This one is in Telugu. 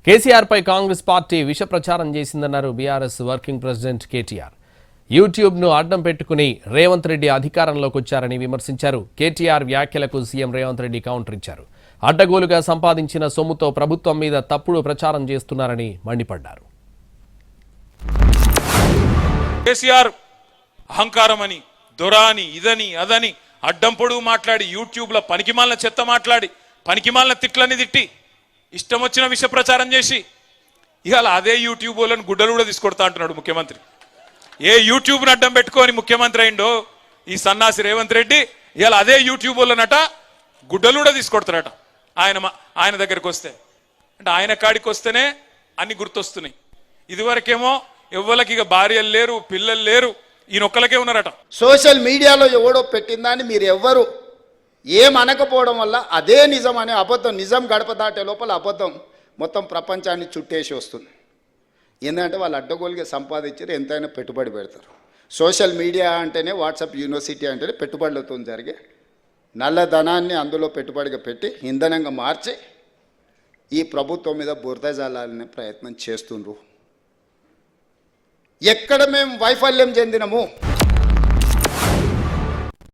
కేసీఆర్ పై కాంగ్రెస్ పార్టీ విష ప్రచారం చేసిందన్నారు బీఆర్ఎస్ వర్కింగ్ ప్రెసిడెంట్ కేటీఆర్. యూట్యూబ్ను అడ్డం పెట్టుకుని రేవంత్ రెడ్డి అధికారంలోకి వచ్చారని విమర్శించారు. కేటీఆర్ వ్యాఖ్యలకు సీఎం రేవంత్ రెడ్డి కౌంటర్ ఇచ్చారు. అడ్డగోలుగా సంపాదించిన సొమ్ముతో ప్రభుత్వం మీద తప్పుడు ప్రచారం చేస్తున్నారని మండిపడ్డారు. కేసీఆర్ అహంకారమని, దొరాని, ఇదని అదని అడ్డం పొడుగు మాట్లాడి, యూట్యూబ్లో పనికిమాలిన చెత్త మాట్లాడి, పనికిమాలిన తిట్లని తిట్టి, ఇష్టం వచ్చిన విష ప్రచారం చేసి ఇవాళ అదే యూట్యూబ్ వాళ్ళని గుడ్డలు కూడా తీసుకొడతా అంటున్నాడు ముఖ్యమంత్రి. ఏ యూట్యూబ్ని అడ్డం పెట్టుకొని ముఖ్యమంత్రి అయిండో ఈ సన్నాసి రేవంత్ రెడ్డి, ఇవాళ అదే యూట్యూబ్ వాళ్ళనట గుడ్డలు కూడా తీసుకొడతారట. ఆయన దగ్గరికి వస్తే, అంటే ఆయన కాడికి వస్తేనే అన్ని గుర్తొస్తున్నాయి. ఇదివరకేమో ఎవ్వరికి ఇక భార్యలు లేరు, పిల్లలు లేరు, ఈయనొక్కలకే ఉన్నారట. సోషల్ మీడియాలో ఎవడో పెట్టిందని మీరు ఎవ్వరు ఏమనకపోవడం వల్ల అదే నిజం అనే అబద్ధం, నిజం గడప దాటే లోపల అబద్ధం మొత్తం ప్రపంచాన్ని చుట్టేసి వస్తుంది. ఏంటంటే వాళ్ళు అడ్డగోలుగా సంపాదించారు, ఎంతైనా పెట్టుబడి పెడతారు. సోషల్ మీడియా అంటేనే, వాట్సాప్ యూనివర్సిటీ అంటేనే పెట్టుబడులతో జరిగే నల్లధనాన్ని అందులో పెట్టుబడిగా పెట్టి ఇంధనంగా మార్చి ఈ ప్రభుత్వం మీద బురద జల్లాలనే ప్రయత్నం చేస్తుండ్రు. ఎక్కడ మేము వైఫల్యం చెందినము